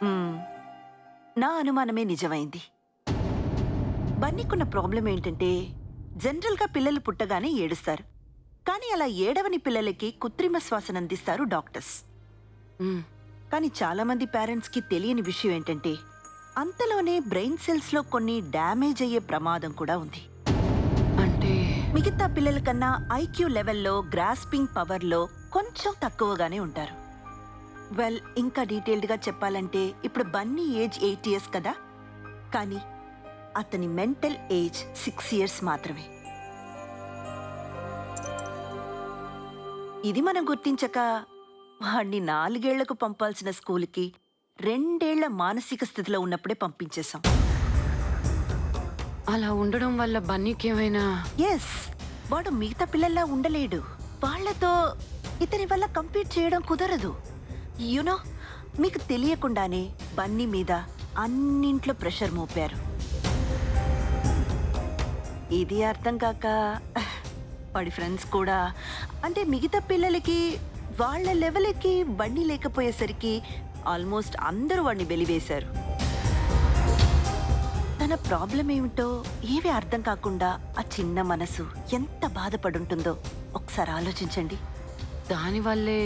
మ్మ్. నా అనుమానమే నిజమైంది. బన్నీకున్న ప్రాబ్లం ఏంటంటే జనరల్గా పిల్లలు పుట్టగానే ఏడుస్తారు. కానీ అలా ఏడవని పిల్లలకి కృత్రిమ శ్వాసను అందిస్తారు డాక్టర్స్. కానీ చాలా మంది పేరెంట్స్కి తెలియని విషయం ఏంటంటే అంతలోనే బ్రెయిన్ సెల్స్లో కొన్ని డ్యామేజ్ అయ్యే ప్రమాదం కూడా ఉంది. అంటే మిగతా పిల్లల కన్నా ఐక్యూ లెవెల్లో గ్రాస్పింగ్ పవర్లో కొంచెం తక్కువగానే ఉంటారు. వెల్, ఇంకా డీటెయిల్డ్గా చెప్పాలంటే ఇప్పుడు బన్నీ ఏజ్ 8 years కదా, కానీ అతని మెంటల్ ఏజ్ 6 years మాత్రమే. ఇది మనం గుర్తించక వాడిని 4 ఏళ్లకు పంపాల్సిన స్కూల్కి 2 ఏళ్ల మానసిక స్థితిలో ఉన్నప్పుడే పంపించేశాం. అలా ఉండడం వల్ల బన్నీకి ఏమైనా? ఎస్, వాడు మిగతా పిల్లల్లా ఉండలేడు. వాళ్లతో ఇతని వల్ల కంపీట్ చేయడం కుదరదు. యునో, మీకు తెలియకుండానే బన్నీ మీద అన్నింట్లో ప్రెషర్ మోపారు. ఇది అర్థం కాక వాడి ఫ్రెండ్స్ కూడా, అంటే మిగతా పిల్లలకి వాళ్ళ లెవెల్కి బన్నీ లేకపోయేసరికి ఆల్మోస్ట్ అందరూ వాడిని వెలివేశారు. తన ప్రాబ్లం ఏమిటో ఏవి అర్థం కాకుండా ఆ చిన్న మనసు ఎంత బాధపడుంటుందో ఒకసారి ఆలోచించండి. దానివల్లే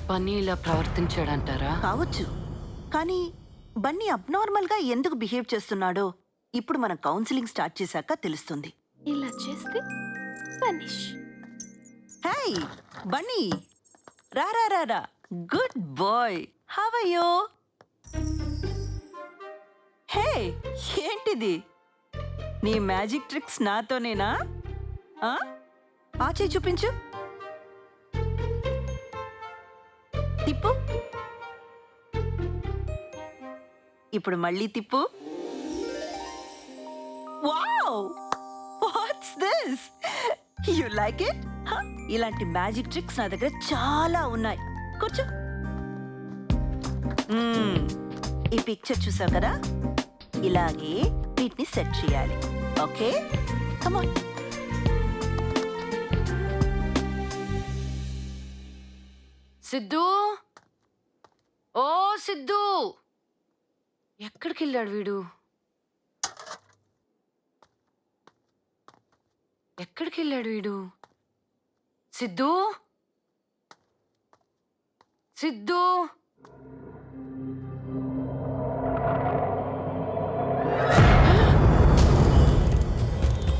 బన్నీ ఇలా ప్రవర్తించాడంటారా? కావచ్చు, కానీ బన్నీ అబ్నార్మల్గా ఎందుకు బిహేవ్ చేస్తున్నాడో ఇప్పుడు మనం కౌన్సిలింగ్ స్టార్ట్ చేశాక తెలుస్తుంది. ఇలా చేస్తే పనిష్. హే బన్నీ, రా రా రా రా. Good boy, how are you? Hey, ఏంటిది? నీ మ్యాజిక్ ట్రిక్స్ నాతోనేనా? ఆచే చూపించు. తిప్పు. ఇప్పుడు మళ్ళీ తిప్పు. Wow, what's this? You like it? ఇలాంటి మ్యాజిక్ ట్రిక్స్ నా దగ్గర చాలా ఉన్నాయి. కూర్చో. ఈ పిక్చర్ చూసావు కదా, ఇలాగే వీటిని సెట్ చేయాలి. Okay, come on. సిద్ధు, ఓ సిద్ధు, ఎక్కడికి వెళ్ళాడు వీడు? ఎక్కడికి వెళ్ళాడు వీడు? సిద్ధు, సిద్ధు.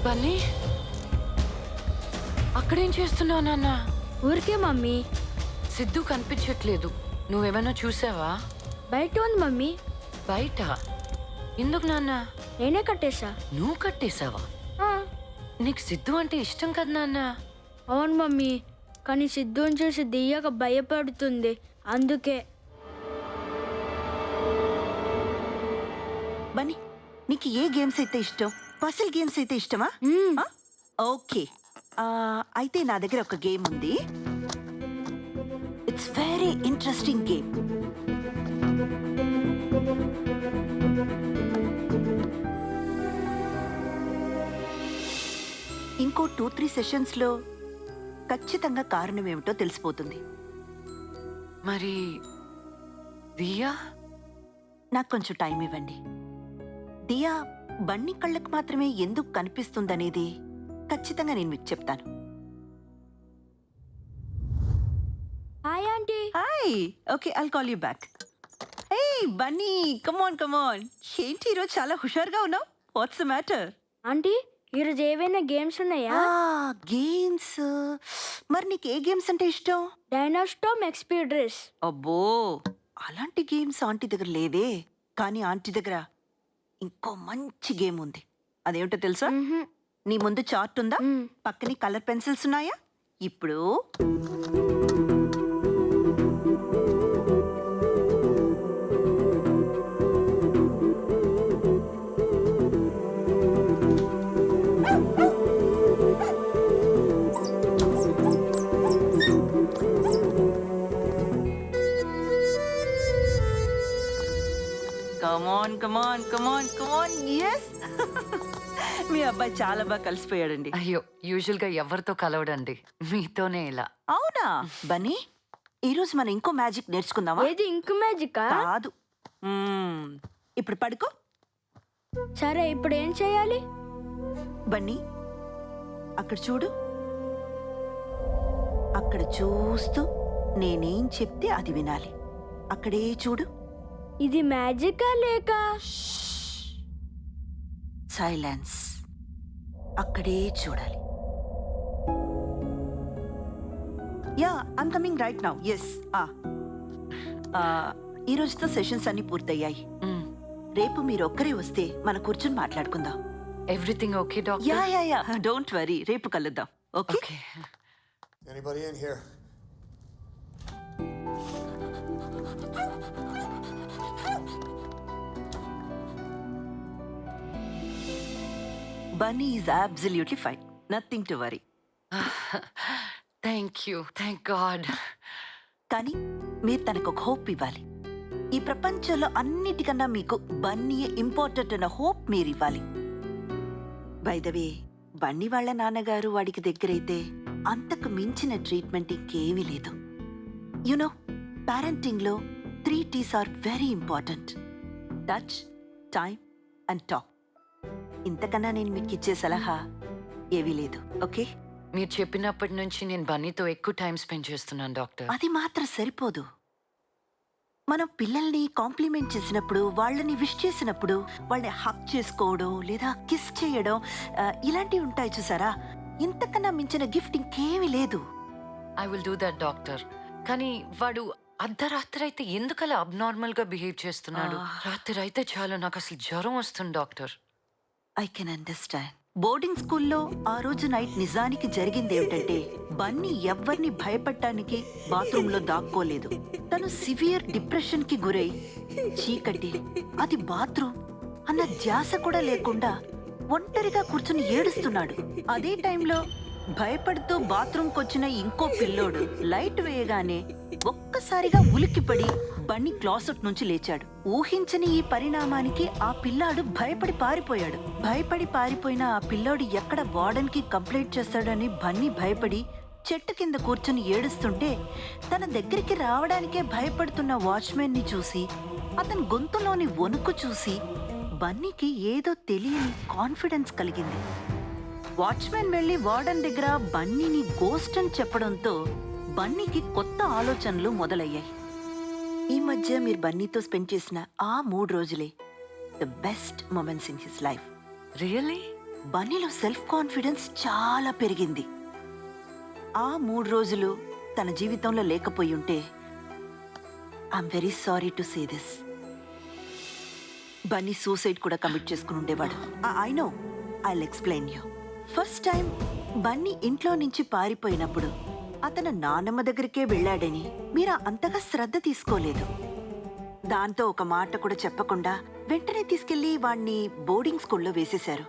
బన్నీ, అక్కడేం చేస్తున్నావు నాన్న? ఊరికే మమ్మీ. సిద్ధు కనిపించట్లేదు. నువ్వేమైనా చూసావా? బయట ఉంది మమ్మీ. బయట? ఎందుకు నాన్న? నేనే కట్టేశా. నువ్వు కట్టేశావా? నీకు సిద్ధు అంటే ఇష్టం కదా నాన్న? అవును మమ్మీ, కానీ సిద్ధుని చూసి దియ్యక భయపడుతుంది, అందుకే. బన్నీ, నీకు ఏ గేమ్స్ అయితే ఇష్టం? పజిల్ గేమ్స్ అయితే ఇష్టమా? ఓకే, అయితే నా దగ్గర ఒక గేమ్ ఉంది. It's very interesting game. ఇంకో 2-3 సెషన్స్లో ఖచ్చితంగా కారణం ఏమిటో తెలిసిపోతుంది. మరి దియా? నాకు కొంచెం టైం ఇవ్వండి. దియా బన్నీ కళ్ళకు మాత్రమే ఎందుకు కనిపిస్తుందనేది ఖచ్చితంగా నేను మీకు చెప్తాను. Hi aunty. Hi. Okay, I'll call you back. Hey Bunny, come on come on. ఏంటి ఈరోజు చాలా హుషారుగా ఉన్నావు? What's the matter? ఆంటీ, ఈరోజు ఏవైనా గేమ్స్ ఉన్నాయా? గేమ్స్. మరి నీకు ఏ గేమ్స్ అంటే ఇష్టం? డైనోస్టార్మ్ ఎక్స్పీడ్ రేస్. అబ్బో, అలాంటి గేమ్స్ ఆంటీ దగ్గర లేవే. కానీ ఆంటీ దగ్గర ఇంకో మంచి గేమ్ ఉంది. అదేమిటో తెలుసా? నీ ముందు చార్ట్ ఉందా? పక్కనే కలర్ పెన్సిల్స్ ఉన్నాయా? ఇప్పుడు మీ అబ్బాయి చాలా బాగా కలిసిపోయాడండి. అయ్యో, యూజువల్ గా ఎవరితో కలవడండి, మీతోనే ఇలా. అవునా బన్నీ, ఈరోజు మనం ఇంకో మ్యాజిక్ నేర్చుకుందామా? ఏది ఇంక మ్యాజిక్? కాదు, ఇప్పుడు పడుకో. సరే ఇప్పుడు ఏం చేయాలి? బన్నీ, అక్కడ చూడు. అక్కడ చూస్తూ నేనేం చెప్తే అది వినాలి. అక్కడే చూడు. ఇది మ్యాజికా లేక? సైలెన్స్. అక్కడే చూడాలి. Yeah, I'm coming right now. Yes. ఈ రోజుతో సెషన్స్ అన్ని పూర్తయ్యాయి. రేపు మీరు ఒక్కరే వస్తే మన కూర్చొని మాట్లాడుకుందాం. Everything okay yeah doctor? Yeah yeah, don't worry. రేపు కలుద్దాం. Okay. Okay. Anybody in here? Bunny is absolutely fine. Nothing to worry. Thank you, thank God. కానీ మీరు తనకు ఒక హోప్ ఇవ్వాలి. ఈ ప్రపంచంలో అన్నిటికన్నా మీకు బన్నీ ఇంపార్టెంట్ అన్న హోప్ మీరు ఇవ్వాలి. బై ద వే, బన్నీ వాళ్ళ నాన్నగారు వాడికి దగ్గరైతే అంతకు మించిన ట్రీట్మెంట్ ఇంకేమీ లేదు. యునో, పేరెంటింగ్లో 3 T's are very important: touch, time and talk. ఇంతకన్నా నేను మీకు ఇచ్చే సలహా ఏవీ లేదు. ఓకే? మీరు చెప్పినప్పటి నుంచి నేను బన్నీతో ఎక్కువ టైం స్పెండ్ చేస్తున్నాను డాక్టర్. అది మాత్రం సరిపోదు. మనం పిల్లల్ని కాంప్లిమెంట్ చేసినప్పుడు, వాళ్ళని విష్ చేసినప్పుడు, వాళ్ళని హక్ చేసుకోవడం లేదా కిస్ చేయడం, ఇలాంటివి ఉంటాయి చూసారా? ఇంతకన్నా మించిన గిఫ్ట్ ఇంకేమీ లేదు. I will do that doctor. కానీ వాడు అర్ధరాత్రి అయితే ఎందుకలా అబ్నార్మల్ గా బిహేవ్ చేస్తున్నాడు? రాత్రి అయితే చాలు నాకు అసలు జ్వరం వస్తుంది doctor. I can understand. Boarding స్కూల్లో ఆ రోజు నైట్ నిజానికి జరిగింది ఏమిటంటే, బన్నీ ఎవ్వరిని భయపడటానికి బాత్రూంలో దాక్కోలేదు. తను సివియర్ డిప్రెషన్ కి గురై చీకటి, అది బాత్రూమ్ అన్న ధ్యాస కూడా లేకుండా ఒంటరిగా కూర్చుని ఏడుస్తున్నాడు. అదే టైంలో భయపడుతూ బాత్రూంకి వచ్చిన ఇంకో పిల్లోడు లైట్ వేయగానే ఒక్కసారిగా ఉలిక్కిపడి బన్నీ క్లాసెట్ నుంచి లేచాడు. ఊహించని ఈ పరిణామానికి ఆ పిల్లాడు భయపడి పారిపోయాడు. భయపడి పారిపోయిన ఆ పిల్లాడు ఎక్కడ వార్డెన్ కి కంప్లైంట్ చేస్తాడని బన్నీ భయపడి చెట్టు కింద కూర్చుని ఏడుస్తుంటే, తన దగ్గరికి రావడానికే భయపడుతున్న వాచ్మెన్ ని చూసి, అతని గొంతులోని వణుకు చూసి బన్నీకి ఏదో తెలియని కాన్ఫిడెన్స్ కలిగింది. వాచ్మెన్ వెళ్లి వార్డెన్ దగ్గర బన్నీని గోస్ట్ అని చెప్పడంతో బన్నీకి కొత్త ఆలోచనలు మొదలయ్యాయి. ఈ మధ్య మీరు బన్నీతో స్పెండ్ చేసిన ఆ 3 రోజులే the best moments in his life. Really? బన్నీలో సెల్ఫ్ కాన్ఫిడెన్స్ చాలా పెరిగింది. ఆ 3 రోజులు తన జీవితంలో లేకపోయి ఉంటే, I'm very sorry to say this, Bunny suicide కూడా కమిట్ చేసుకుని ఉండేవాడు. I know, I'll explain you. First time Bunny ఇంట్లో నుంచి పారిపోయినప్పుడు అతను నాన్నమ్మ దగ్గరికే వెళ్ళాడని మీరు అంతగా శ్రద్ధ తీసుకోలేదు. దాంతో ఒక మాట కూడా చెప్పకుండా వెంటనే తీసుకెళ్లి వాణ్ణి బోర్డింగ్ స్కూల్లో వేసేశారు.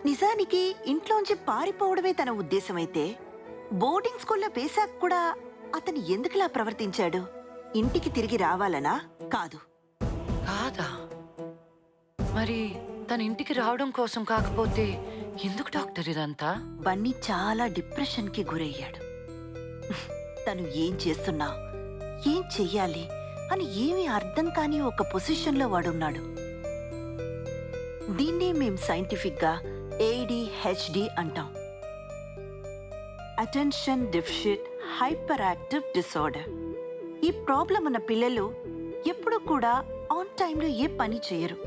నిజానికి ఇంట్లోంచి పారిపోవడమే తన ఉద్దేశమైతే, బోర్డింగ్ స్కూల్లో వేశాక కూడా అతను ఎందుకులా ప్రవర్తించాడు? ఇంటికి తిరిగి రావాలనా? కాదు. కాదా? మరి తన ఇంటికి రావడం కోసం కాకపోతే ఎందుకు డాక్టర్ ఇదంతా? బన్నీ చాలా డిప్రెషన్ కి గురయ్యాడు. తను ఏం చేస్తున్నా, ఏం చెయ్యాలి అని ఏమీ అర్థం కాని ఒక పొజిషన్లో వాడున్నాడు. దీన్నే మేం సైంటిఫిక్ గా ADHD అంటాం. Attention deficit hyper active disorder. ఈ ప్రాబ్లం ఉన్న పిల్లలు ఎప్పుడు కూడా ఆన్ టైంలో ఏ పని చేయరు.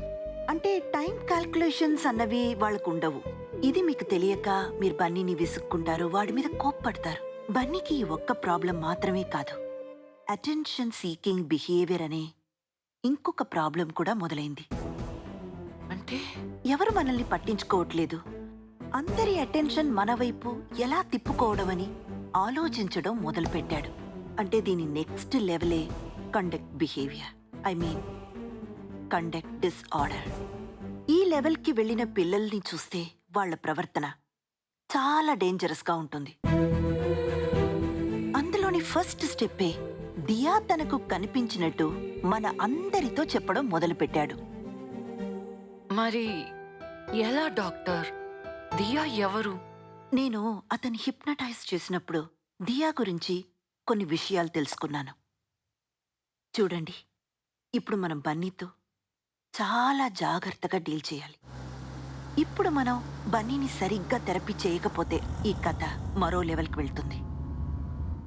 అంటే టైం క్యాల్కులేషన్స్ అన్నవి వాళ్ళకు ఉండవు. ఇది మీకు తెలియక మీరు బన్నీని విసుక్కుంటారు, వాడి మీద కోప్పడతారు. బన్నీకి ఈ ఒక్క ప్రాబ్లం మాత్రమే కాదు, అటెన్షన్ సీకింగ్ బిహేవియర్ అనే ఇంకొక ప్రాబ్లం కూడా మొదలైంది. అంటే ఎవరు మనల్ని పట్టించుకోవట్లేదు, అందరి అటెన్షన్ మన వైపు ఎలా తిప్పుకోవడమని ఆలోచించడం మొదలుపెట్టాడు. అంటే దీని నెక్స్ట్ లెవెలే conduct behaviour, I mean conduct disorder. ఈ లెవెల్కి వెళ్ళిన పిల్లల్ని చూస్తే వాళ్ళ ప్రవర్తన చాలా డేంజరస్ గా ఉంటుంది. అందులోని ఫస్ట్ స్టెప్పే దియా తనకు కనిపించినట్టు మన అందరితో చెప్పడం మొదలుపెట్టాడు. మరి ఎలా డాక్టర్? దియా ఎవరు? నేను అతన్ని హిప్నటైజ్ చేసినప్పుడు దియా గురించి కొన్ని విషయాలు తెలుసుకున్నాను. చూడండి, ఇప్పుడు మనం బన్నీతో చాలా జాగ్రత్తగా డీల్ చేయాలి. ఇప్పుడు మనం బన్నీని సరిగ్గా థెరపీ చేయకపోతే ఈ కథ మరో లెవెల్కి వెళ్తుంది.